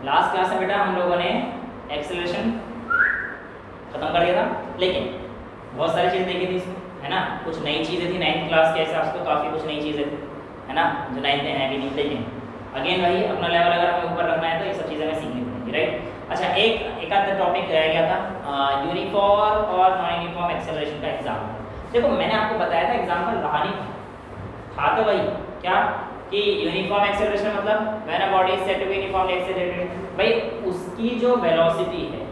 Last class में बेटा हम लोगों ने एक्सेलरेशन खत्म कर दिया था, लेकिन बहुत सारी चीज़ें देखी थी इसमें, है ना। कुछ नई चीज़ें थी 9th क्लास के हिसाब से, तो काफ़ी कुछ नई चीज़ें थी, है ना, जो 9th में है भी नहीं, लेकिन अगेन वही अपना लेवल अगर हमें ऊपर रखना है तो ये सब चीज़ें हमें सीखनी पड़ेंगी, राइट। अच्छा, एक आध टॉपिक रह गया था, यूनिफॉर्म और नॉन यूनिफॉर्म एक्सेलरेशन का एग्जाम्पल। देखो मैंने आपको बताया था एग्जाम्पल रहा नहीं था तो वही क्या कि यूनिफॉर्म एक्सेलरेशन मतलब when a body is said to be uniformly accelerated, भाई उसकी जो वेलोसिटी है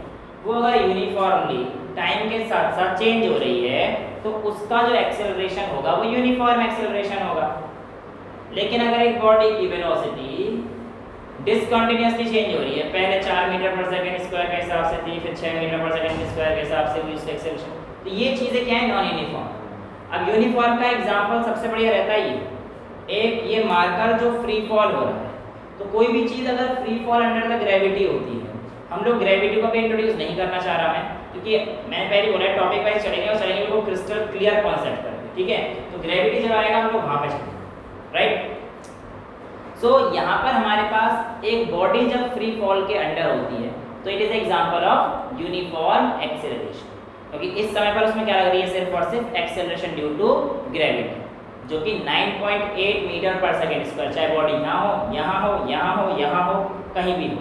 वो अगर यूनिफॉर्मली टाइम के साथ साथ चेंज हो रही है तो उसका जो एक्सेलरेशन होगा वो यूनिफॉर्म एक्सेलरेशन होगा। लेकिन अगर एक बॉडी की वेलोसिटी डिसकंटिन्यूअसली चेंज हो रही है, पहले 4 मीटर पर सेकंड स्क्वायर के हिसाब से थी, फिर 6 मीटर पर सेकंड स्क्वायर के हिसाब से हुई उसका एक्सेलरेशन, तो ये चीज़ें क्या है, नॉन यूनिफॉर्म। अब यूनिफॉर्म का एग्जांपल सबसे बढ़िया रहता है एक ये मार्कर जो फ्री फॉल हो रहा है, तो कोई भी चीज़ अगर free fall under the gravity होती है, हम लोग ग्रेविटी को भी इंट्रोड्यूस नहीं करना चाह रहा मैं, क्योंकि मैंने पहले बोला टॉपिक वाइज चलेंगे और चलेंगे वो क्रिस्टल क्लियर कॉन्सेप्ट पर, ठीक है। तो ग्रेविटी जब आएगा हम लोग वहाँ पे चलेंगे, राइट। सो यहाँ पर हमारे पास एक बॉडी जब फ्री फॉल के अंडर होती है तो it is example of uniform acceleration, क्योंकि इस समय पर उसमें क्या लग रही है, सिर्फ और सिर्फ एक्सेलरेशन ड्यू टू ग्रेविटी, जो कि 9.8 मीटर पर सेकेंड स्क्वायर, चाहे बॉडी यहाँ हो, यहाँ हो, यहाँ हो, यहाँ हो, कहीं भी हो,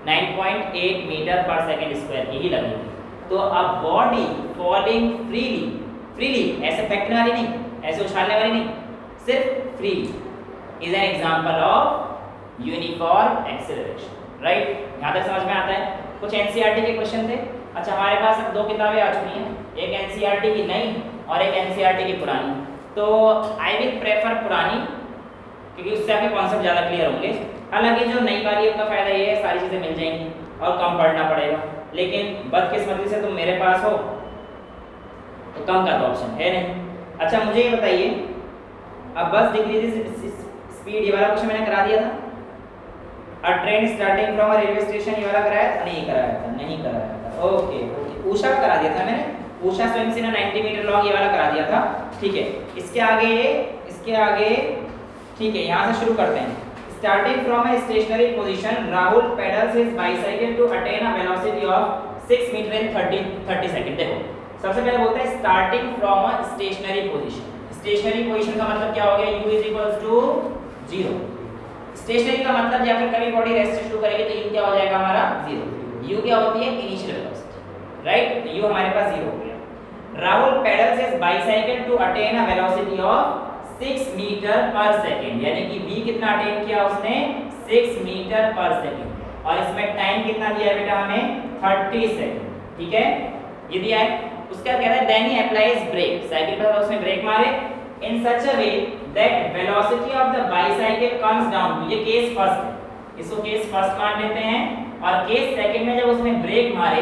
9.8 मीटर पर सेकेंड स्क्वायर की ही लगेगी। तो अब बॉडी फॉलिंग फ्रीली ऐसे फेंकने वाली नहीं, ऐसे उछालने वाली नहीं, सिर्फ freely is an example of uniform acceleration, right. यहाँ तक समझ में आता है। कुछ एनसीईआरटी के क्वेश्चन थे। अच्छा, हमारे पास अब 2 किताबें आ चुकी हैं, एक एनसीईआरटी की नई और एक एनसीईआरटी की पुरानी। तो आई विल प्रेफर पुरानी, क्योंकि उससे आपके कॉन्सेप्ट ज़्यादा क्लियर होंगे। हालांकि जो नई वाली है उसका फ़ायदा ये है सारी चीज़ें मिल जाएंगी और कम पढ़ना पड़ेगा, लेकिन बदकिस्मती से तुम मेरे पास हो तो कम का तो ऑप्शन है नहीं। अच्छा, मुझे ये बताइए, अब बस डिक्रीज स्पीड ये वाला क्वेश्चन मैंने करा दिया था, अ train starting from a railway station ये वाला कराया था, नहीं कराया था, ओके। उषा करा दिया था मैंने, उषा स्वयं 90 मीटर लॉन्ग ये वाला करा दिया था, ठीक है। इसके आगे ठीक है, यहाँ से शुरू करते हैं। Starting from a stationary position Rahul pedals his bicycle to attain a velocity of 6 metre in 30 second. देखो सबसे पहले बोलते हैं starting from a stationary position. Stationary position का मतलब क्या हो गया, u is equals to 0। Stationary का मतलब जब कभी बॉडी रेस्ट से शुरू करेगी तो u क्या हो जाएगा हमारा 0। u क्या होती है, इनिशियल वेलोसिटी, राइट। तो u हमारे पास 0 हो गया। Rahul pedals his bicycle to attain a velocity of 6 metre per second, यानी कि v कितना अटेन किया उसने, 6 मीटर पर सेकंड, और इसमें टाइम कितना दिया है बेटा हमें, 30 सेकंड, ठीक है, ये दिया है। उसका कह रहा है then he applies brake, cycle पर उसने ब्रेक मारे in such a way that velocity of the bicycle comes down to, ये केस फर्स्ट है, इसको केस फर्स्ट मान लेते हैं, और केस सेकंड में जब उसने ब्रेक मारे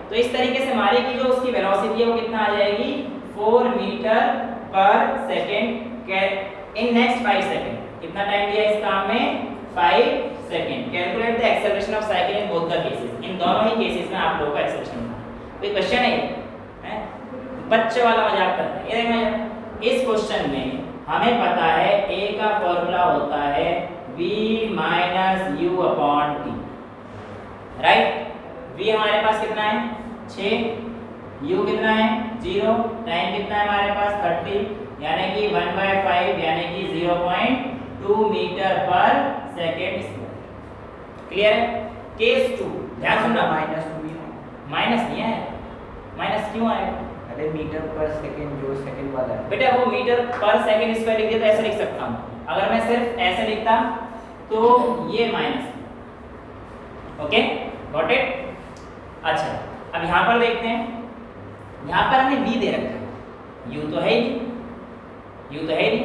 तो इस तरीके से मारे कि जो उसकी वेलोसिटी है वो कितना आ जाएगी, 4 metre per second in next 5 second. कितना टाइम दिया इस काम में, 5 second. Calculate the acceleration of cycle in both the cases, इन दोनों ही केसेस में आप लोगों को एक्सेलरेशन निकालना। कोई क्वेश्चन है बच्चे वाला मजाक करते हैं, ये देखो इस क्वेश्चन में हमें पता है a का फॉर्मूला होता है v minus you upon T, right. v हमारे पास कितना है 6, u कितना है 0, टाइम कितना है हमारे पास 30, यानी कि 1/5 यानी कि 0.2 मीटर पर सेकेंड। क्लियर है। केस 2 ध्यान सुनना, माइनस नहीं है, माइनस क्यों आएगा, अरे मीटर पर सेकंड जो सेकंड वाला है बेटा, वो मीटर पर सेकंड स्क्वायर लिख दिया तो ऐसे लिख सकता हूँ, अगर मैं सिर्फ ऐसे लिखता तो ये माइनस, ओके गॉट इट। अच्छा, अब यहाँ पर देखते हैं, यहाँ पर हमें v दे रखा है, u तो है ही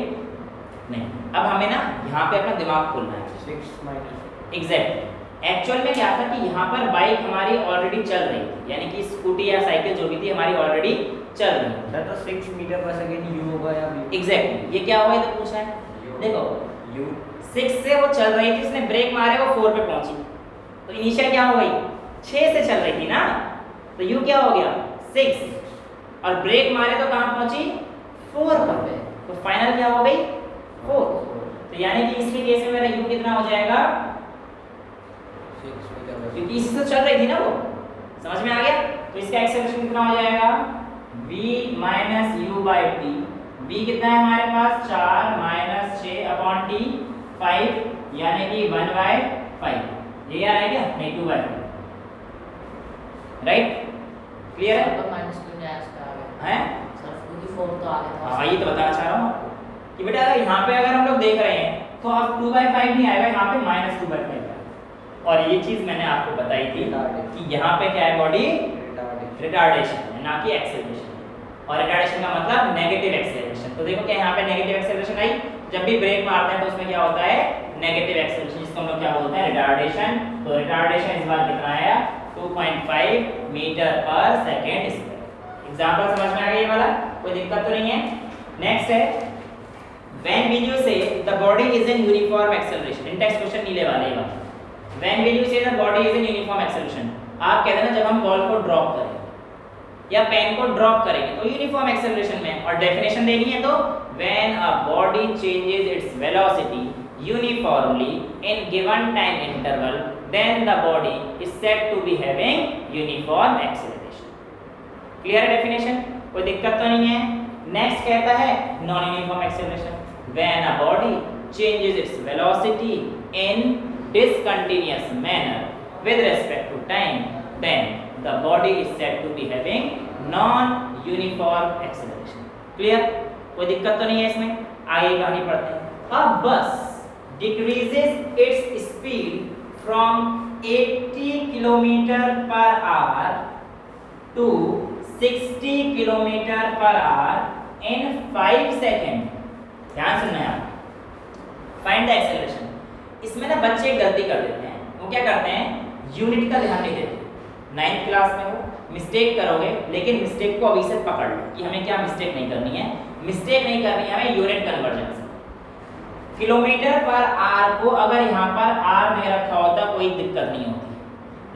नहीं। अब हमें ना यहाँ पे अपना दिमाग खोलना है, 6 माइनस एग्जैक्ट। एक्चुअल में क्या था कि यहाँ पर बाइक हमारी ऑलरेडी चल रही थी, यानी कि स्कूटी या साइकिल जो भी थी हमारी ऑलरेडी चल रही थी, तो 6 मीटर पर सेकंड u होगा या v, एग्जैक्टली। ये क्या होगा, ये तो पूछा है, देखो u 6 से वो चल रही थी, उसने ब्रेक मारे वो 4 पे पहुंची, तो इनिशियल क्या हो गई 6 से चल रही थी ना, तो u क्या हो गया 6, और ब्रेक मारे तो कहाँ पहुंची 4 पर, तो फाइनल क्या हो गई 4। तो यानी कि इसके केस में मेरा u कितना हो जाएगा 6 मीटर पर क्योंकि इसी से चल रही थी ना वो, समझ में आ गया। तो इसका एक्सेलरेशन कितना हो जाएगा, v minus u by T. v कितना है हमारे पास 4 माइनस 6 अपॉन टी 5, यानी कि 1 बाई 5। ये आ रहा है क्या, नहीं 2 बाई 5, राइट, क्लियर है। तो माइनस क्यों नहीं आया इसका आगे हैं सर, क्योंकि 4 तो आगे था। हाँ, ये तो बताना चाह रहा हूँ आपको कि बेटा अगर यहाँ पे अगर हम लोग देख रहे हैं तो अब 2 बाई 5 नहीं आएगा, यहाँ पे माइनस 2 बाई 5 आएगा। और ये चीज मैंने आपको बताई थी कि यहाँ पे क्या है, बॉडी रिटार्डेशन है, ना कि एक्सेलरेशन। और रिटार्डेशन का मतलब नेगेटिव एक्सेलरेशन। तो देखो क्या यहाँ पे नेगेटिव एक्सेलरेशन आई, जब भी ब्रेक मारते हैं तो उसमें क्या होता है, नेगेटिव एक्सेलरेशन, जिसको हम लोग क्या बोलते हैं, रिटार्डेशन। तो रिटार्डेशन इस बार कितना आया, 2.5 मीटर पर सेकेंड स्क्वायर। एग्जांपल समझ में आ गया ये वाला, कोई दिक्कत तो नहीं है। नेक्स्ट है, व्हेन विल यू से the body is in uniform acceleration. In text question नीले वाले ये वाला, व्हेन विल यू से the body is in uniform acceleration. आप कहते हैं ना, जब हम बॉल को ड्रॉप करें या पेन को ड्रॉप करेंगे तो यूनिफॉर्म एक्सेलरेशन में, और डेफिनेशन देनी है तो when a body changes its velocity uniformly in given time interval, then the body is said to be having uniform acceleration. Clear है definition? कोई दिक्कत तो नहीं है। Next कहता है non uniform acceleration, when a body changes its velocity in discontinuous manner with respect to time, then the body is said to be having non uniform acceleration. Clear? कोई दिक्कत तो नहीं है इसमें। आगे कहानी पढ़ते हैं। अब बस decreases its speed from 80 kilometre per hour to 60 kilometre per hour in 5 second. ध्यान सुनना है आप, फाइंड द एक्सेलरेशन। इसमें ना बच्चे गलती कर देते हैं, वो क्या करते हैं, यूनिट का ध्यान नहीं देते। 9th क्लास में हो, मिस्टेक करोगे, लेकिन मिस्टेक को अभी से पकड़ लो कि हमें क्या मिस्टेक नहीं करनी है। मिस्टेक नहीं करनी है हमें यूनिट कन्वर्जन से। किलोमीटर पर आर को अगर यहाँ पर आर दे रखा होता कोई दिक्कत नहीं होती,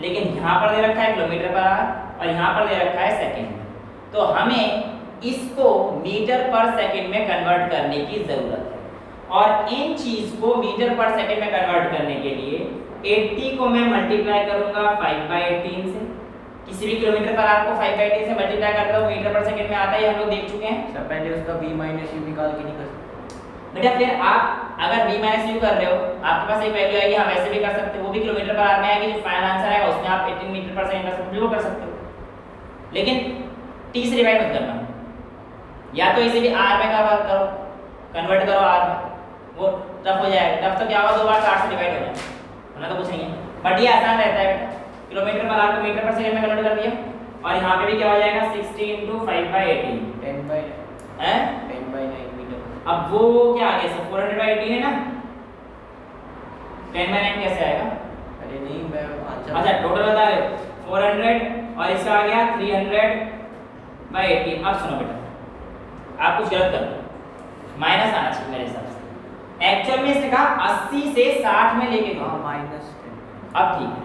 लेकिन यहाँ पर दे रखा है किलोमीटर पर आर और यहाँ पर दे रखा है सेकंड में, तो हमें इसको मीटर पर सेकंड में कन्वर्ट करने की ज़रूरत है। और इन चीज़ को मीटर पर सेकंड में कन्वर्ट करने के लिए 80 को मैं मल्टीप्लाई करूँगा 5/18 से। किसी भी किलोमीटर पर आर को 5/18 से मल्टीप्लाई करता हूँ, मीटर पर सेकंड में आता है, हम लोग देख चुके हैं। सर पहले उसका v माइनस u निकाल के नहीं कर सकते बेटा फिर आप अगर v माइनस यू कर रहे हो, आपके पास एक वैल्यू आएगी, हम वैसे भी कर सकते हो, वो भी किलोमीटर पर आर में आएगी। जो फाइनल आंसर आएगा उसमें आप 18 मीटर पर सेकंड कर सकते हो, कर सकते हो। लेकिन t से डिवाइड मत करना, या तो इसे भी r में कन्वर्ट करो r में, वो टफ हो जाएगा। टफ तो क्या होगा, 2 बार 60 से डिवाइड हो जाए, वरना तो कुछ नहीं है। बट ये आसान रहता है बेटा, किलोमीटर पर आर को मीटर पर सेकंड में कन्वर्ट कर दिया, और यहाँ पे भी क्या हो जाएगा 60 × 5/18 10/9 मीटर। अब वो क्या आ गया, 400/18 है ना, 10/9 कैसे आएगा? अरे नहीं, मैं आंसर अच्छा टोटल बता रहे हो 400 और इसका आ गया 300/18। अब सुनो बेटा, आप कुछ गलत कर रहे हो, माइनस आना चाहिए मेरे हिसाब से। एक्चुअल में इसने कहा 80 से 60 में लेके गया, -10। अब ठीक है,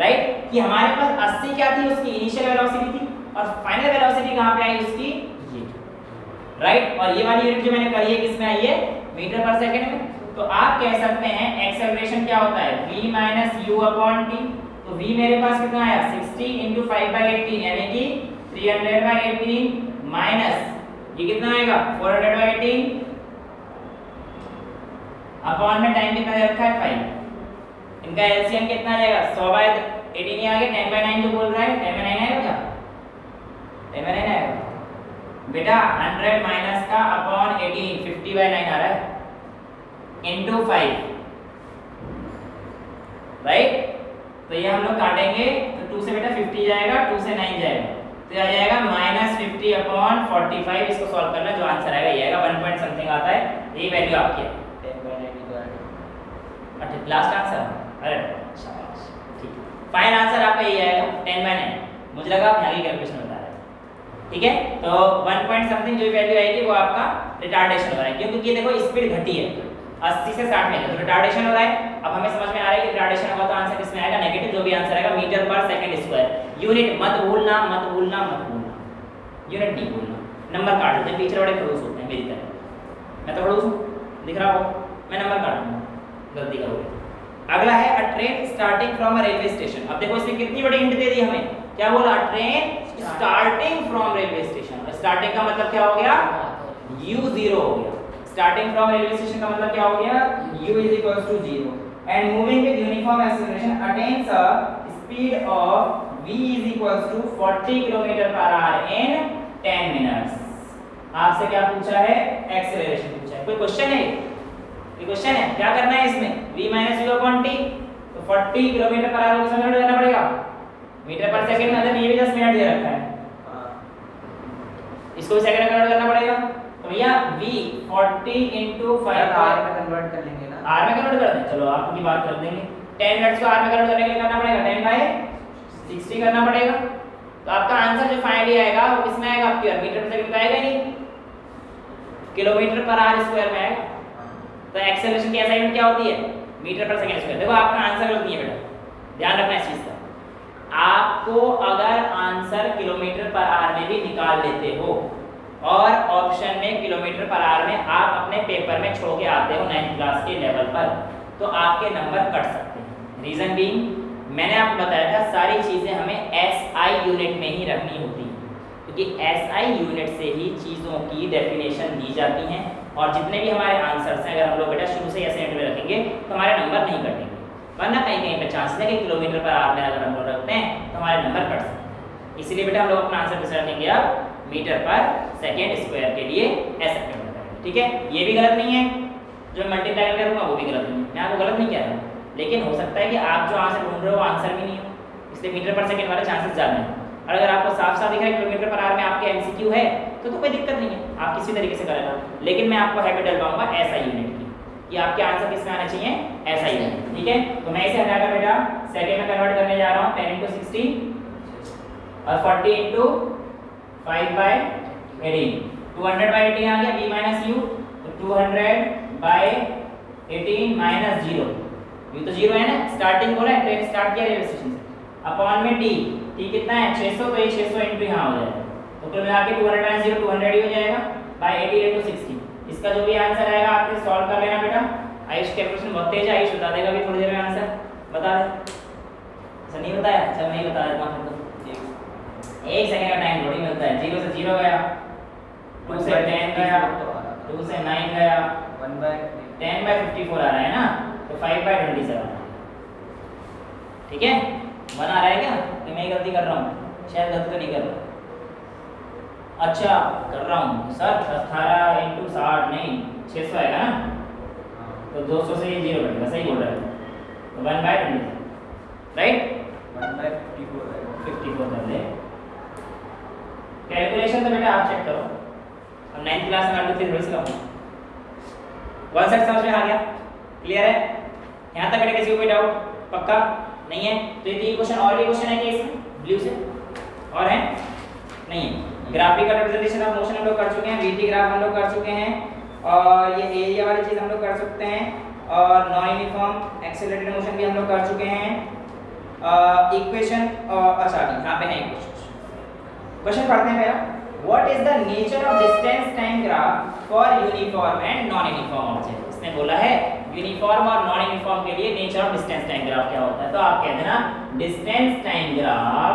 राइट, कि हमारे पास 80 क्या थी, उसकी इनिशियल वेलोसिटी थी, और फाइनल वेलोसिटी कहाँ पे आई उसकी, ये, राइट। और ये वाली यूनिट जो मैंने करी है किसमें आई है, मीटर पर सेकंड में। तो आप कह सकते हैं एक्सेलरेशन क्या होता है, v minus u upon T. तो v मेरे पास कितना आया 60 × 5/18 यानी कि 300/18 माइनस ये कितना आएगा 400/18 अपॉन में टाइम कितना दे रखा है 5। इनका एलसीएम कितना आ जाएगा 100/18 ही आ गया, 10/9 जो बोल रहा है 10/9 आएगा क्या, 10/9 आएगा बेटा। 100 माइनस का अपॉन 18 50/9 आ रहा है इनटू 5, राइट। तो ये हम लोग काटेंगे तो 2 से बेटा 50 जाएगा, 2 से 9 जाएगा, तो आ जाएगा -50/45। इसको सॉल्व करना, जो आंसर आएगा ये आएगा 1 पॉइंट समथिंग आता है, यही वैल्यू आपकी है 10/9 अच्छा लास्ट आंसर। अरे शाबाश, ठीक है, फाइनल आंसर आपका ये आएगा 10/9। मुझे लगा आप यहाँ की कैलकुलेशन बता रहे हैं, ठीक है। तो 1 पॉइंट समथिंग जो वैल्यू आएगी वो आपका रिटार्डेशन हो रहा है, क्योंकि देखो स्पीड घटी है 80 से 60 में, तो रिटार्डेशन हो रहा है। अब हमें समझ में आ रहा है कि रिटार्डेशन होगा तो आंसर किसमें आएगा, नेगेटिव। जो भी आंसर आएगा metre per second square. Unit मत भूलना, मत भूलना, मत भूलना, यूनिट नहीं भूलना। नंबर काट देते हैं, टीचर बड़े खड़ूस होते हैं मेरी तरह, मैं तो खड़ूस हूँ, दिख रहा हो, मैं नंबर काट दूंगा, गलती करोगे अगला है अ train starting from a railway station. अब देखो इसने कितनी बड़ी हिंट दे दी हमें, क्या बोला, train starting from railway station. Starting का मतलब क्या हो गया, u0 हो गया। स्टार्टिंग फ्रॉम रेलवे स्टेशन का मतलब क्या हो गया, u is equal to 0 and moving with uniform acceleration attains a speed of v is equal to 40 km/h in 10 minutes. आपसे क्या पूछा है, एक्सेलरेशन पूछा है। कोई क्वेश्चन है, ये क्वेश्चन है, क्या करना है इसमें, v - u अपॉन t, तो 40 km/h को समझ लेना पड़ेगा, मीटर पर सेकंड में, मतलब ये भी 10 मिनट दे रखा है, इसको भी सेकंड में कन्वर्ट करना पड़ेगा। तो भैया v 40 * 5 r में कन्वर्ट कर लेंगे ना, r में कन्वर्ट कर दें, चलो आपकी बात कर देंगे। 10 मिनट्स को r में कन्वर्ट करने के लिए करना पड़ेगा 10/60 करना पड़ेगा। तो आपका आंसर जो फाइनली आएगा वो किसमें आएगा, आपके मीटर पर सेकंड में आएगा नहीं, km/h² में आएगा। तो एक्सेलरेशन की असाइनमेंट क्या होती है, मीटर पर सेकंड स्क्वायर। देखो आपका आंसर गलत नहीं है बेटा, ध्यान रखना इस चीज का। आपको अगर आंसर km/h में भी निकाल लेते हो और ऑप्शन में km/h में आप अपने पेपर में छोड़ के आते हो 9th क्लास के लेवल पर, तो आपके नंबर कट सकते हैं। रीजन बीइंग, मैंने आपको बताया था सारी चीजें हमें SI यूनिट में ही रखनी होती है, क्योंकि SI यूनिट से ही चीजों की डेफिनेशन दी जाती हैं। और जितने भी हमारे आंसर्स हैं, अगर हम लोग बेटा शुरू से ऐसे यूनिट में रखेंगे तो हमारे नंबर नहीं कटेंगे, वरना कहीं कहीं पे चांस है कि km/h में अगर हम लोग रखते हैं तो हमारे नंबर कट सकते हैं। इसीलिए बेटा हम लोग अपना आंसर कैसे रखेंगे, अब मीटर पर सेकेंड स्क्वायर के लिए ऐसे करेंगे, ठीक है। ये भी गलत नहीं है, जो मल्टीप्लाई करूंगा वो भी गलत नहीं है, मैं आपको गलत नहीं कह रहा हूँ, लेकिन हो सकता है कि आप जो आंसर ढूंढ रहे हो वो आंसर भी नहीं हो, इसलिए मीटर पर सेकंड वाले चांसेस ज़्यादा हैं। और अगर आपको साफ साफ दिख रहा है km/h में आपके MCQ है तो कोई दिक्कत नहीं है, आप किसी तरीके से करेगा। लेकिन मैं आपको हैबिट डलवाऊंगा SI यूनिट की, कि आपके आंसर किस में आना चाहिए, SI यूनिट, ठीक है। तो मैं इसे हटाकर बेटा सेकंड में कन्वर्ट करने जा रहा हूँ, 10 * 60 और 40 * 5/18, 200/18 आ गया, v - u, तो 200/18 - 0, ये तो 0 है ना, स्टार्टिंग बोला है, ट्रेन स्टार्ट किया रेलवे स्टेशन से, अपॉन में t कितना है 600, तो ये 600 * यहाँ हो जाएगा, तो कुल मिला के 200 - 0 200 ही हो जाएगा, बाय 18 * 60। इसका जो भी आंसर आएगा आपसे सॉल्व कर लेना बेटा। आयुष कैलकुलेशन बहुत तेज है, आयुष बता देगा भी थोड़ी देर में आंसर, बता दे, ऐसा नहीं बताया, अच्छा मैं ही बता देता हूं, तो 1 सेकंड का टाइम थोड़ी मिलता है। 0 से 0 गया, 2 से 10 गया, 2 से 9 गया, 10/54 आ रहा है ना, तो 5/27, ठीक है। 1 आ रहा है क्या, कि मैं गलती कर रहा हूँ, शायद गलती तो नहीं कर रहा, अच्छा कर रहा हूँ सर, 18 * 60 नहीं 600 आएगा ना, तो 200 से ये 0 कटेगा, सही बोल रहा है, तो 1/20, राइट, 1/54 कर ले। कैलकुलेशन तो बेटा आप चेक करो, हम 9th क्लास में आलू थे थोड़ी सी कम, वन सेट समझ में आ गया, क्लियर है यहाँ तक बेटा, किसी को कोई डाउट पक्का नहीं है। तो ये क्वेश्चन, और भी क्वेश्चन है कि इसमें ब्लू से और है नहीं है। ग्राफिकल रिप्रेजेंटेशन ऑफ मोशन हम लोग कर चुके हैं, VT ग्राफ हम लोग कर चुके हैं, और ये एरिया वाली चीज हम लोग कर सकते हैं, और नॉन यूनिफॉर्म एक्सेलरेटेड मोशन भी हम लोग कर चुके हैं। इक्वेशन, अच्छा यहाँ पे है क्वेश्चन पढ़ते हैं पहला, what is the nature of distance time graph for uniform and non uniform object. इसने बोला है यूनिफॉर्म और नॉन यूनिफॉर्म के लिए nature of distance time graph क्या होता है, तो आप कह देना डिस्टेंस टाइम ग्राफ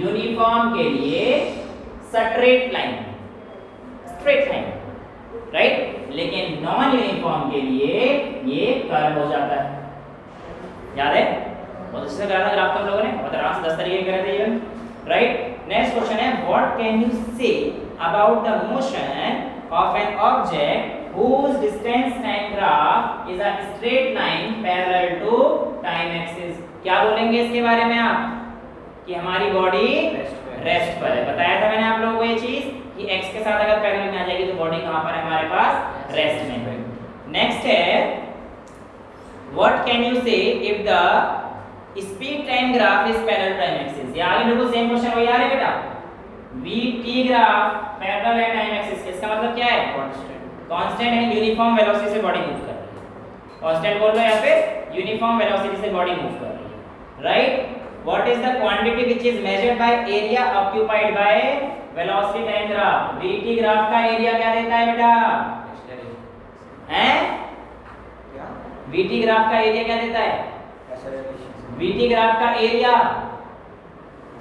यूनिफॉर्म के लिए स्ट्रेट लाइन, राइट, लेकिन नॉन यूनिफॉर्म के लिए ये कर्व हो जाता है। याद है, बहुत अच्छे से करा था ग्राफ हम लोगों ने, बहुत आराम से 10 तरीके करे थे ये, राइट। नेक्स्ट क्वेश्चन है, what can you say about the motion of an object whose distance time graph is a straight line parallel to time axis। क्या बोलेंगे इसके बारे में आप, कि हमारी बॉडी रेस्ट पर है। बताया था मैंने आप लोगों को ये चीज कि x के साथ अगर पैरेलल में आ जाएगी तो बॉडी कहां पर है हमारे पास, रेस्ट में है। नेक्स्ट है, व्हाट कैन यू से if the speed time graph is parallel time axis. ये आगे बिल्कुल सेम क्वेश्चन वही आ रहा है बेटा, vt ग्राफ पैरेलल है टाइम एक्सिस, इसका मतलब क्या है, कांस्टेंट है, यूनिफॉर्म वेलोसिटी से बॉडी मूव कर रही है। कांस्टेंट बोल रहे हैं या फिर यूनिफॉर्म वेलोसिटी से बॉडी मूव कर रही है, right. What is the quantity which is measured by area occupied by velocity time graph. vt graph का एरिया क्या देता है बेटा, हैं, VT ग्राफ का एरिया क्या देता है? एक्सेलरेशन VT ग्राफ का एरिया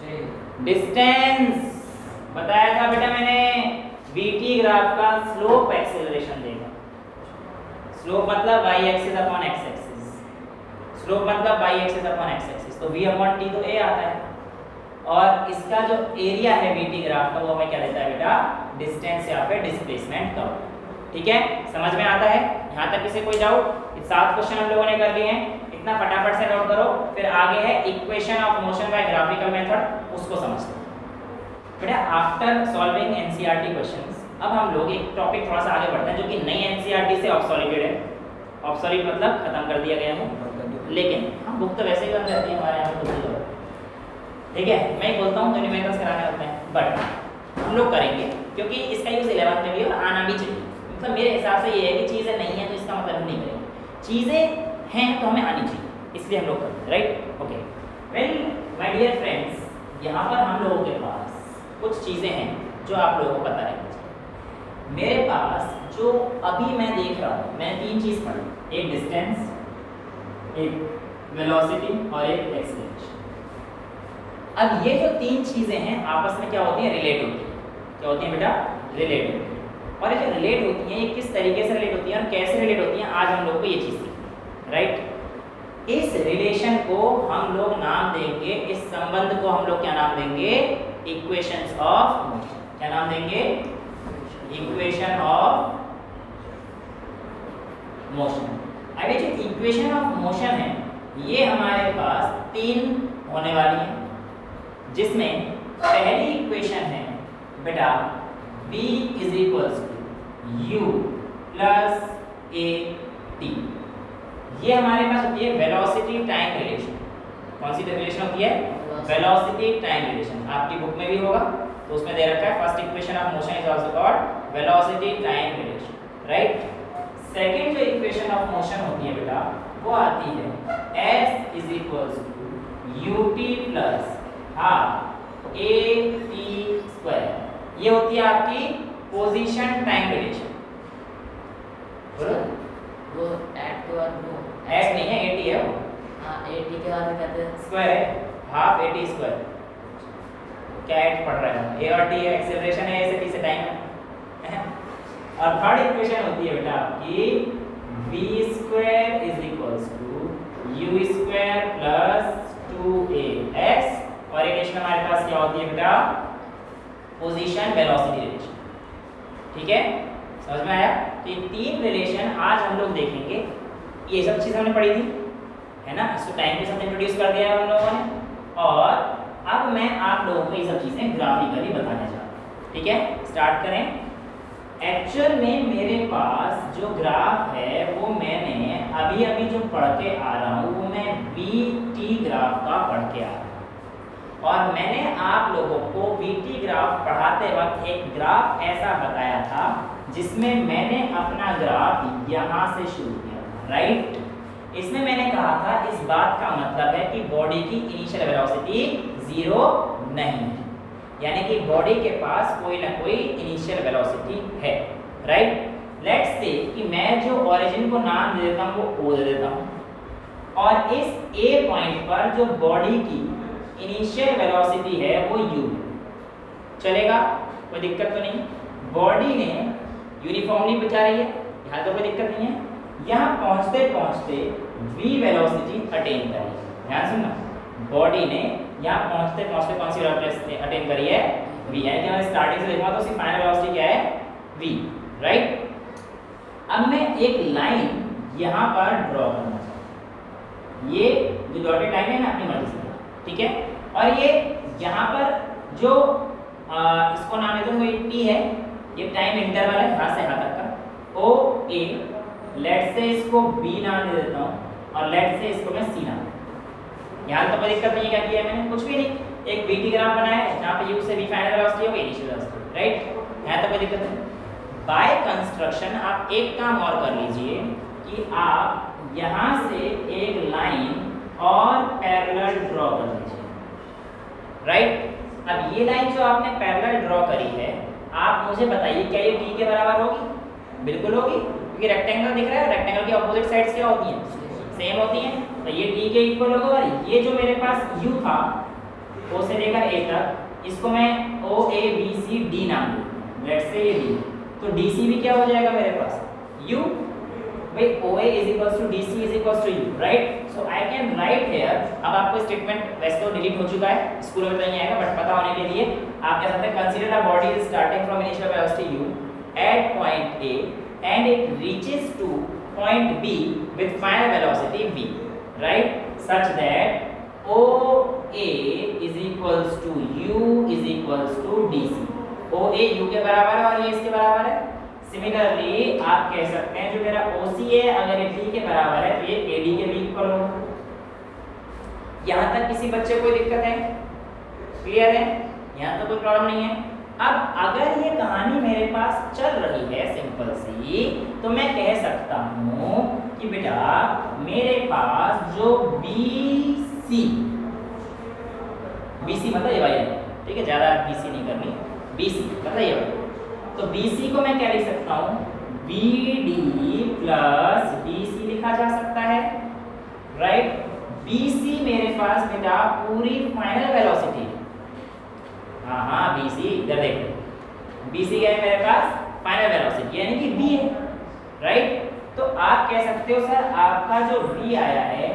जी डिस्टेंस बताया था बेटा मैंने। VT ग्राफ का स्लोप एक्सेलरेशन देगा। स्लोप मतलब y axis upon x axis, slope मतलब y axis upon x axis, तो v अपॉन t तो a आता है, और इसका जो एरिया है VT ग्राफ का वो हमें क्या देता है बेटा? डिस्टेंस या फिर डिस्प्लेसमेंट कर्व। ठीक है, समझ में आता है? यहाँ तक किसी कोई डाउट? 7 क्वेश्चन हम लोगों ने कर लिए हैं, इतना फटाफट से नोट करो, फिर आगे है equation of motion by graphical method, उसको समझते हैं बेटा। आफ्टर सॉल्विंग एनसीईआरटी क्वेश्चंस अब हम लोग एक टॉपिक थोड़ा सा आगे बढ़ते हैं जो कि नई एनसीईआरटी से ऑब्सोलेटेड है। ऑब्सोलेट मतलब खत्म कर दिया गया है, लेकिन हम बुक तो वैसे ही बंद रहती है हमारे यहाँ पे कुछ। ठीक है, मैं ही बोलता हूँ जो न्यूमेरिकल्स कराने होते हैं, बट हम लोग करेंगे क्योंकि इसका यूज 11th में भी और आना भी चाहिए। मतलब मेरे हिसाब से ये है कि चीज़ें नहीं है तो इसका मतलब हम नहीं करेंगे, चीज़ें हैं तो हमें आनी चाहिए, इसलिए हम लोग करते हैं, right? Okay, well my dear friends, यहाँ पर हम लोगों के पास कुछ चीज़ें हैं जो आप लोगों को पता रहनी चाहिए। मेरे पास जो अभी मैं देख रहा हूँ, मैंने 3 चीज़ पढ़ी, एक डिस्टेंस, एक वेलोसिटी और एक एक्सेलरेशन। अब ये जो 3 चीज़ें हैं आपस में क्या होती हैं? रिलेट होती हैं। क्या होती हैं बेटा? रिलेट होती हैं। और ये जो रिलेट होती हैं ये किस तरीके से रिलेट होती हैं और कैसे रिलेट होती हैं, आज हम लोग को ये चीज़ सीखनी है, राइट? इस रिलेशन को हम लोग नाम देंगे, इस संबंध को हम लोग क्या नाम देंगे? Equations of motion. क्या नाम देंगे? Equation of motion. अब ये जो इक्वेशन ऑफ मोशन है ये हमारे पास 3 होने वाली है, जिसमें पहली इक्वेशन है बेटा v is equals to u plus a t। ये हमारे पास होती है वेलोसिटी टाइम रिलेशन। कौन सी रिलेशन होती है? Velocity time relation. आपकी बुक में भी होगा तो उसमें दे रखा है first equation of motion is also called velocity time relation, right? Second जो इक्वेशन ऑफ मोशन होती है बेटा वो आती है s is equals to ut plus half a t square. ये होती है आपकी पोजीशन टाइम रिलेशन। बोलो वो ऐड के बाद वो एट नहीं है, 80 है वो। हाँ 80 के बाद कहते हैं स्क्वायर है, हाफ 80 स्क्वायर। क्या ऐड पढ़ रहा है? a और t है, एक्सेलरेशन है, a से t से टाइम है। और थर्ड इक्वेशन होती है बेटा आपकी v square is equals to u square plus 2ax। और एक रिलेशन हमारे पास क्या होती है बेटा? Position velocity relation. ठीक है, समझ में आया? तो ये 3 रिलेशन आज हम लोग देखेंगे। ये सब चीज़ हमने पढ़ी थी, है ना? इसको टाइम के साथ इंट्रोड्यूस कर दिया है हम लोगों ने, और अब मैं आप लोगों को ये सब चीज़ें ग्राफिकली बताने जा रहा हूँ। ठीक है, स्टार्ट करें। एक्चुअल में मेरे पास जो ग्राफ है वो मैंने अभी अभी जो पढ़ के आ रहा हूँ वो मैं VT ग्राफ का पढ़ के आ रहा हूँ, और मैंने आप लोगों को VT ग्राफ पढ़ाते वक्त एक ग्राफ ऐसा बताया था जिसमें मैंने अपना ग्राफ यहाँ से शुरू किया था, राइट? इसमें मैंने कहा था इस बात का मतलब है कि बॉडी की इनिशियल वेलोसिटी 0 नहीं है, यानी कि बॉडी के पास कोई ना कोई इनिशियल वेलोसिटी है, राइट? लेट्स से कि मैं जो ओरिजिन को नाम दे देता हूँ वो O दे देता हूँ, और इस A पॉइंट पर जो बॉडी की इनिशियल वेलोसिटी है वो u। चलेगा, कोई दिक्कत तो नहीं? बॉडी ने यूनिफॉर्मली बिठा रही है, यहाँ तो कोई दिक्कत नहीं है। यहाँ पहुँचते पहुँचते v वेलोसिटी अटेन करी है। ध्यान सुनना, बॉडी ने यहाँ पहुँचते पहुँचते कौन सी वेलोसिटी अटेन करी है? v। यानी कि हमें स्टार्टिंग से देखा तो उसकी फाइनल वेलोसिटी क्या है? v, right? अब मैं एक लाइन यहाँ पर ड्रॉ करना चाहता हूँ। ये जो डॉटेड लाइन है ना अपनी मर्जी से, ठीक है? और ये यहाँ पर जो इसको नाम देता हूँ t है, ये टाइम इंटरवल है यहाँ से यहाँ तक का। ओ ए, लेट से इसको b नाम दे देता हूँ, और लेट से इसको मैं c नाम। यहाँ तो कोई दिक्कत नहीं है, क्या किया मैंने? कुछ भी नहीं, एक VT ग्राफ बनाया है जहाँ पे u से v फाइनल वेलोसिटी होगी, इनिशियल वेलोसिटी, राइट? यहाँ तो कोई दिक्कत नहीं। बाय कंस्ट्रक्शन आप एक काम और कर लीजिए कि आप यहाँ से एक लाइन और पैरेलल ड्रॉ कर लीजिए, राइट? अब ये लाइन जो आपने पैरेलल ड्रॉ करी है, आप मुझे बताइए क्या ये t के बराबर होगी? बिल्कुल होगी, क्योंकि रेक्टेंगल दिख रहा है, रेक्टेंगल की ऑपोजिट साइड्स क्या होती हैं? सेम होती हैं, तो ये डी के इक्वल होगा। और ये जो मेरे पास यू था ओ से लेकर ए तक, इसको मैं ओ ए बी सी डी नाम दूँ, लेट्स से ये डी, तो डी सी भी क्या हो जाएगा मेरे पास यू, भाई O A is equals to D C is equals to U, right. So I can write here, अब आपको स्टेटमेंट वैसे तो डिलीट हो चुका है, स्कूल में तो नहीं आएगा, बट पता होने के लिए आप कह सकते हैं consider a body is starting from initial velocity u at point A and it reaches to point B with final velocity v, right, such that OA is equals to u is equals to dc। OA u के बराबर है और ये इसके बराबर है। Similarly आप कह सकते हैं जो मेरा OC है अगर ये d के बराबर है तो ये AD के भी इक्वल होगा। यहाँ तक किसी बच्चे को कोई दिक्कत है? क्लियर है? यहाँ तो कोई प्रॉब्लम नहीं है। अब अगर ये कहानी मेरे पास चल रही है सिंपल सी, तो मैं कह सकता हूँ कि बेटा मेरे पास जो BC मतलब ये वाली, ठीक है, ज़्यादा BC नहीं करनी, BC मतलब ये वाली, तो BC को मैं क्या लिख सकता हूँ, BD प्लस DC लिखा जा सकता है, राइट। BC मेरे पास बेटा पूरी फाइनल वेलोसिटी, हाँ BC इधर देखो, BC क्या है मेरे पास फाइनल वेलोसिटी यानी कि v है, राइट। तो आप कह सकते हो सर आपका जो v आया है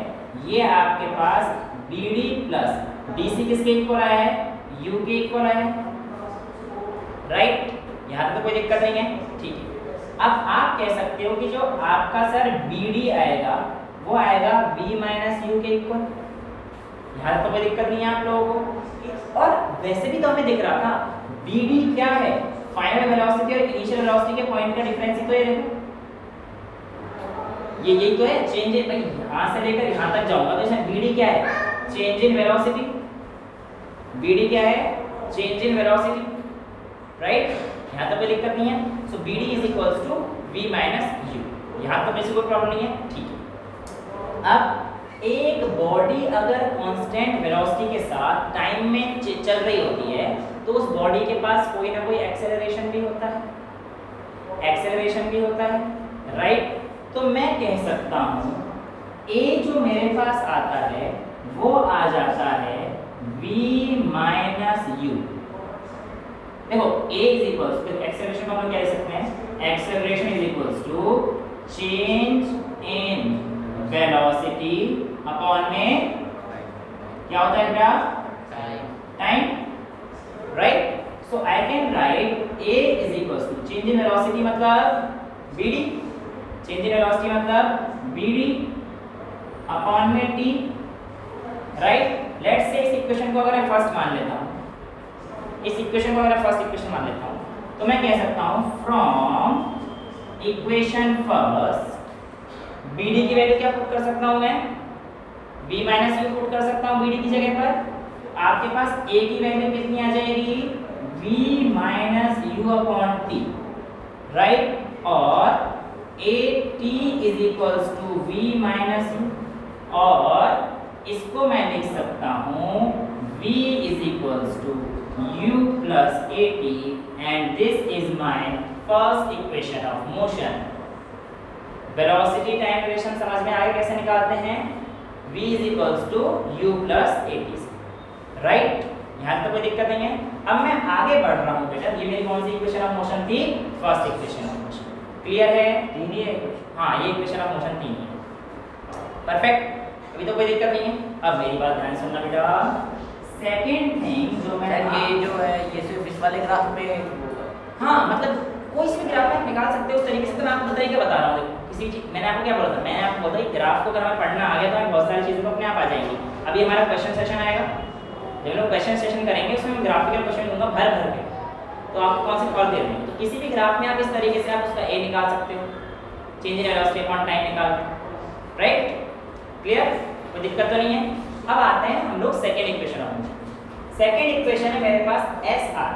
ये आपके पास BD प्लस DC किसके इक्वल आया है, u के इक्वल आया है, राइट। यहाँ तो कोई दिक्कत नहीं है, ठीक है। अब आप कह सकते हो कि जो आपका सर BD आएगा वो आएगा v माइनस u के इक्वल, यहाँ तो कोई दिक्कत नहीं है आप लोगों को। और वैसे भी तो हमें दिख रहा था BD क्या है, फाइनल वेलोसिटी और इनिशियल वेलोसिटी के पॉइंट का डिफरेंस ही तो ये देखो, ये यही तो है चेंज इन, भाई यहाँ से लेकर यहाँ तक जाऊंगा तो इसमें BD क्या है, चेंज इन वेलोसिटी, BD क्या है, चेंज इन वेलोसिटी, राइट। यहाँ तो कोई दिक्कत नहीं है। So BD is equals to v minus u, यहाँ तो किसी को प्रॉब्लम नहीं है, ठीक है। अब एक बॉडी अगर कांस्टेंट वेलोसिटी के साथ टाइम में चल रही होती है तो उस बॉडी के पास कोई ना कोई एक्सेलरेशन भी होता है, राइट। तो मैं कह सकता हूँ A जो मेरे पास आता है वो आ जाता है v माइनस u। देखो A is equals to acceleration को हम क्या लिख सकते हैं, acceleration is equals to change in velocity upon में क्या होता है बेटा, time, right. So I can write A is equals to change in velocity मतलब BD, चेंज इन वेलोसिटी मतलब BD अपॉन में T, राइट। लेट्स से इस equation को अगर मैं फर्स्ट मान लेता हूँ, इस इक्वेशन को अगर फर्स्ट इक्वेशन मान लेता हूँ तो मैं कह सकता हूँ फ्रॉम इक्वेशन फर्स्ट BD की वैल्यू क्या पुट कर सकता हूँ मैं, v माइनस u पुट कर सकता हूँ BD की जगह पर। आपके पास A की वैल्यू कितनी आ जाएगी, v minus u upon t, right. और AT is equals to v minus u, और इसको मैं लिख सकता हूँ v is equals to u plus AT and this is my first equation of motion. Velocity time relation समझ में आगे कैसे निकालते हैं, v is equals to u plus AT, right. यहाँ तक कोई दिक्कत नहीं है। अब मैं आगे बढ़ रहा हूँ बेटा, ये मेरी कौन सी इक्वेशन ऑफ मोशन थी, first equation of motion, clear है, तीन ही है, हाँ ये इक्वेशन ऑफ मोशन 3 है, परफेक्ट, अभी तो कोई दिक्कत नहीं है। अब मेरी बात ध्यान सुनना बेटा, सेकंड थिंग जो मैं ये जो है ये सिर्फ इस वाले ग्राफ पे, हाँ मतलब कोई सी भी ग्राफ में निकाल सकते हो उस तरीके से, तो मैं आपको तरीका बता रहा हूँ। किसी चीज मैंने आपको क्या बोला था, मैंने आपको बोला ग्राफ को अगर हमें पढ़ना आ गया तो हमें बहुत सारी चीज़ें तो अपने आप आ जाएंगी। अभी हमारा क्वेश्चन सेशन आएगा, जब लोग क्वेश्चन सेशन करेंगे उसमें मैं ग्राफिकल क्वेश्चन दूंगा भर भर के, तो आपको कौन से फॉल दे रहे हैं। तो किसी भी ग्राफ में आप इस तरीके से आप उसका ए निकाल सकते हो, change in velocity upon time निकाल, राइट, क्लियर, कोई दिक्कत तो नहीं है। अब आते हैं हम लोग second equation of, second equation है मेरे पास एस आर,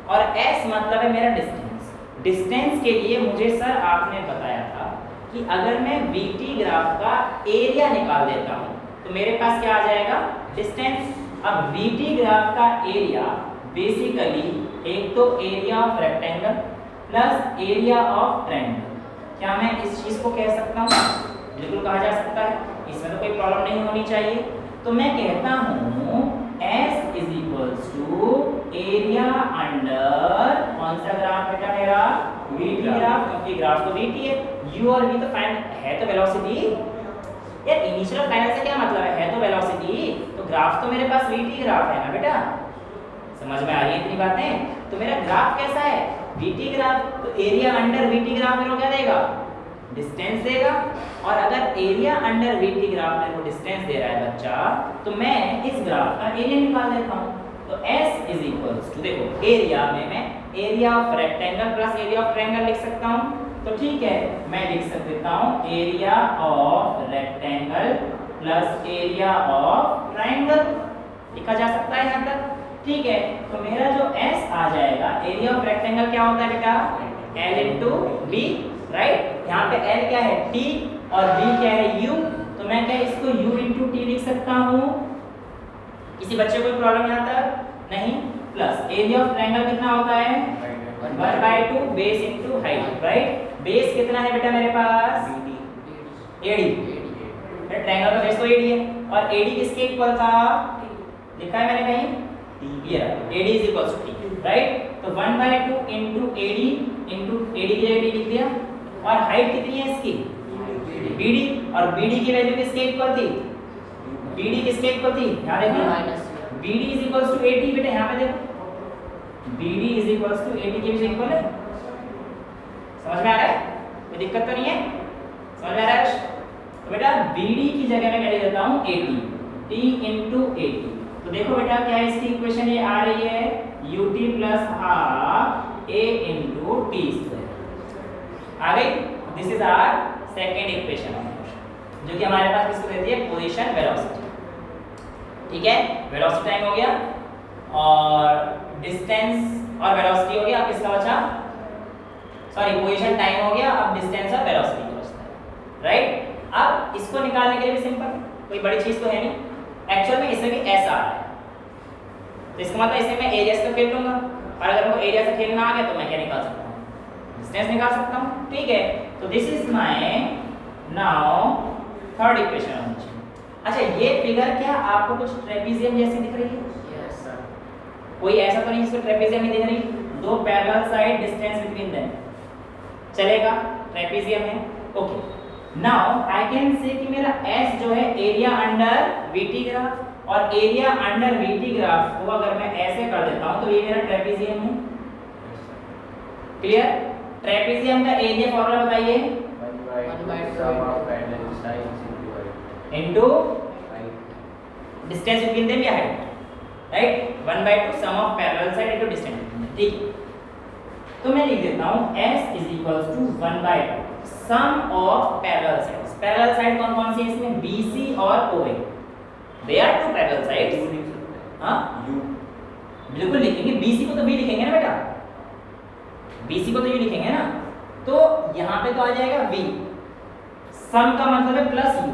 और एस मतलब है मेरा डिस्टेंस। डिस्टेंस के लिए मुझे सर आपने बताया था कि अगर मैं वीटी ग्राफ का एरिया निकाल देता हूँ तो मेरे पास क्या आ जाएगा, डिस्टेंस। अब वीटी ग्राफ का एरिया बेसिकली एक तो area of rectangle plus area of triangle, क्या मैं इस चीज को कह सकता हूँ बिल्कुल कहा जा सकता है, इसमें तो कोई प्रॉब्लम नहीं होनी चाहिए। तो मैं कहता हूँ S is equals to area under कौन सा ग्राफ बेटा मेरा, VT ग्राफ, क्योंकि ग्राफ तो VT है। U और V तो फाइंड है तो वेलोसिटी, यार इनिशियल फाइनल से क्या मतलब है तो वेलोसिटी, तो ग्राफ तो मेरे पास VT ग्राफ है ना बेटा, समझ में आ रही है इतनी बातें। तो मेरा ग्राफ कैसा है, VT ग्राफ, तो एरिया अंडर VT ग्राफ मेरे को क्या देगा, डिस्टेंस देगा। और अगर एरिया अंडर VT ग्राफ मेरे को डिस्टेंस दे रहा है बच्चा, तो मैं इस ग्राफ का एरिया निकाल देता हूँ। तो S इज इक्वल्स टू, देखो एरिया में मैं area of rectangle plus area of triangle लिख सकता हूँ, तो ठीक है मैं लिख सकता हूँ area of rectangle plus area of triangle, लिखा जा सकता है यहाँ तक, ठीक है। तो मेरा जो S आ जाएगा, एरिया ऑफ रेक्टेंगल क्या होता है बेटा, L इंटू B, राइट। यहाँ पे L क्या है T और B क्या है U, तो मैं क्या इसको U इंटू T लिख सकता हूँ। किसी बच्चे को प्रॉब्लम यहाँ तक नहीं। प्लस एरिया ऑफ ट्रायंगल कितना होता है 1/2 base into height, right. Base कितना है बेटा मेरे पास, AD, ट्रायंगल का बेस तो AD है, और AD किसके इक्वल था, लिखा है मैंने कहीं, ये AD is equals to T, right. तो 1/2 इंटू AD इंटू AD की जगह लिख दिया, और हाइट कितनी है इसकी BD, और BD की वैल्यू किसके इक्वल थी, BD किसके इक्वल थी, यहाँ देखो BD is equals to AD, बेटा यहाँ पे देखो BD is equals to AD के भी इक्वल है, समझ में आ रहा है, कोई दिक्कत तो नहीं है, समझ में आ रहा है। तो बेटा BD की जगह में मैं ले देता हूँ AD, T इंटू AD। तो देखो बेटा क्या है इसकी इक्वेशन, ये आ रही है UT plus half A into T square, आ गई। This is our second equation, जो कि हमारे पास किसको देती है, पोजीशन वेलोसिटी, ठीक है। वेलोसिटी टाइम हो गया, और डिस्टेंस और वेलोसिटी हो गया, अब किसका बचा, सॉरी पोजीशन टाइम हो गया, अब डिस्टेंस और वेलोसिटी का बचता है, राइट। अब इसको निकालने के लिए भी सिंपल, कोई बड़ी चीज तो है नहीं, एक्चुअल में इसमें भी S आ रहा है, तो इसका मतलब इसमें मैं एरिया से खेल लूंगा, और अगर मेरे को एरिया से खेलना आ गया तो मैं क्या निकाल सकता हूँ, डिस्टेंस निकाल सकता हूँ, ठीक है। तो this is my now third equation. अच्छा ये फिगर क्या आपको कुछ ट्रेपेजियम जैसी दिख रही है, यस सर, कोई ऐसा तो नहीं जिसको ट्रेपेजियम नहीं दिख रही, दो parallel side distance between them चलेगा, ट्रेपेजियम है, okay. Now I can say कि मेरा S जो है एरिया अंडर VT ग्राफ, और एरिया अंडर VT ग्राफ को अगर मैं ऐसे कर देता हूं तो ये मेरा ट्रेपेजियम है, क्लियर। ट्रेपेजियम का एरिया फॉर्मूला बताइए, 1/2 इनटू डिस्टेंस बिटवीन देम या height, right, 1/2 sum of parallel side into distance, ठीक। तो मैं लिख देता हूं S is equals to 1/2 sum of parallel sides. Parallel side कौन कौन सी है इसमें, BC और OA, they are two parallel sides. हां बिल्कुल लिखेंगे, BC को तो B लिखेंगे ना बेटा, BC को तो U लिखेंगे ना, तो यहां पे तो आ जाएगा V, सम का मतलब है plus U,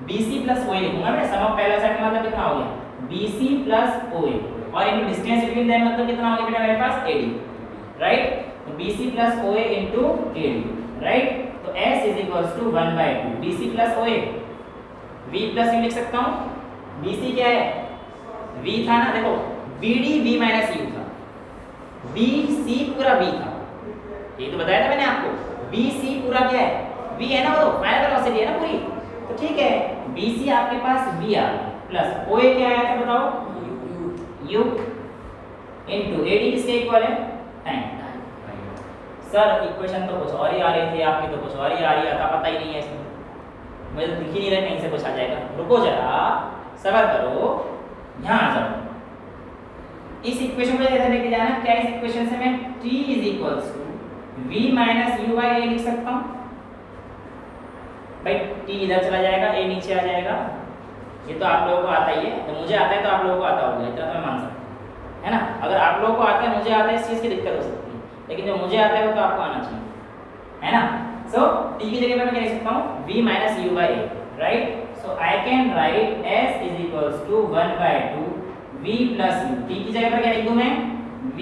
BC plus OA लिखूंगा बेटा, सम ऑफ पैरेलल साइड का मतलब कितना हो गया, BC प्लस OA, और इनटू डिस्टेंस बिटवीन देम मतलब कितना हो गया बेटा मेरे पास AD, राइट। तो BC plus OA into AD, right. तो S is equals to 1/2 BC plus OA, V plus U लिख सकता हूँ, BC क्या है V था ना, देखो BD V माइनस U था, BC पूरा V था, ये तो बताया था मैंने आपको, BC पूरा क्या है V है ना, वो तो फाइनल वेलोसिटी है ना पूरी, तो ठीक है BC आपके पास V आ गया, प्लस OA क्या आया था बताओ, U इनटू AD किसके इक्वल है, टाइम। सर इक्वेशन तो कुछ और ही आ रही थी आपकी, तो कुछ और ही आ रही है, पता ही नहीं है इसमें, मुझे तो दिख ही नहीं रहा कहीं से कुछ आ जाएगा, रुको जरा सब्र करो, यहाँ आ जाओ। इस इक्वेशन को जैसे लेके जाना, क्या इस इक्वेशन से मैं T is equals to V minus U by A लिख सकता हूँ, भाई T इधर चला जाएगा, A नीचे आ जाएगा, ये तो आप लोगों को आता ही है, तो मुझे आता है तो आप लोगों को आता होगा, इतना तो मैं मान सकता हूँ, है ना। अगर आप लोगों को आता है, मुझे आता है, इस चीज़ की दिक्कत हो सकती है, लेकिन जो मुझे आता है वो तो आपको आना चाहिए, है ना। सो T की जगह पे मैं क्या लिख सकता हूँ, V minus U by A, right. So I can write S is equals to 1/2 V plus U, T की जगह पर क्या लिख दूँ मैं, V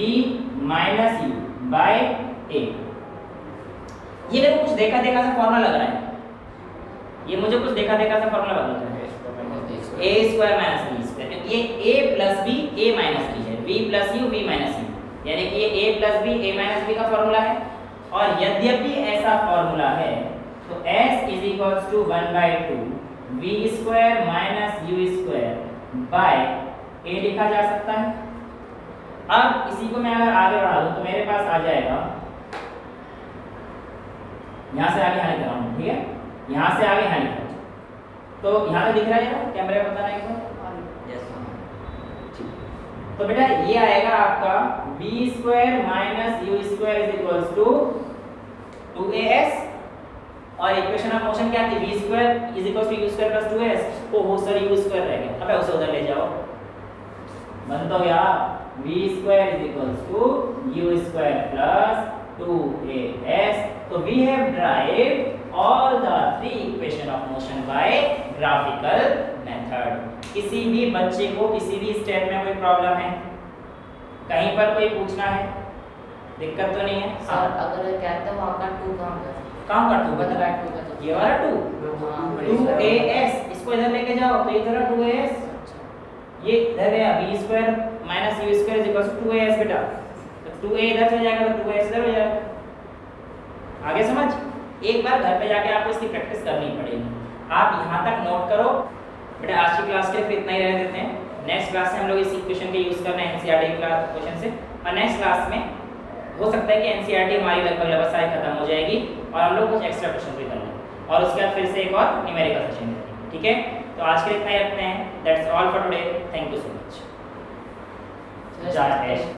minus U by A। ये देखो कुछ देखा देखा सा फॉर्मूला लग रहा है, ये मुझे कुछ देखा सा फॉर्मूला बदलता है, a square minus b square, ये a plus b a minus b है, b plus u b minus u, यानी कि ये a plus b a minus b का फॉर्मूला है। और यद्यपि ऐसा फॉर्मूला है तो s is equals to 1/2 v square minus u square by a लिखा जा सकता है। अब इसी को मैं अगर आगे बढ़ा दूं तो मेरे पास आ जाएगा, यहाँ से आगे यहाँ लिख रहा हूँ, ठीक है, यहाँ से आगे यहाँ लिख रहा हूँ, तो यहाँ पे दिख रहा है कैमरे में, बताना एक बार। तो बेटा ये आएगा आपका b square minus u square is equals to 2as, और इक्वेशन ऑफ मोशन क्या थी, v square is equals to u square plus 2as, ओहो सर u स्क्वायर रह गया, अबे उसे उधर ले जाओ, बन तो गया v square is equals to u square plus 2as। तो we have derived all the three equation of motion by graphical method। किसी भी बच्चे को किसी भी स्टेप में कोई प्रॉब्लम है, कहीं पर कोई पूछना है, दिक्कत तो नहीं है सर अगर कहते हो आपका 2 काम कर 2 बता, ये वाला 2as, इसको इधर लेके जाओ तो इधर 2as, ये इधर है b square minus u square is equal to 2as बेटा, तो 2a इधर चला जाएगा तो 2as इधर हो जाएगा। आगे समझ, एक बार घर पे जाके आपको इसकी प्रैक्टिस करनी पड़ेगी। आप यहाँ तक नोट करो बेटा। आज की क्लास के लिए फिर इतना ही रहने देते हैं। नेक्स्ट क्लास में हम लोग इस इक्वेशन के यूज करना है एनसीईआरटी क्लास क्वेश्चन से, और नेक्स्ट क्लास में हो सकता है कि एनसीईआरटी हमारी लगभग सारी खत्म हो जाएगी और हम लोग कुछ एक्स्ट्रा क्वेश्चन भी कर लेंगे, और उसके बाद फिर से एक और न्यूमेरिकल सेशन करेंगे, ठीक है। तो आज के लिए इतना ही रखते हैं। That's all for today, thank you so much. जय हिंद।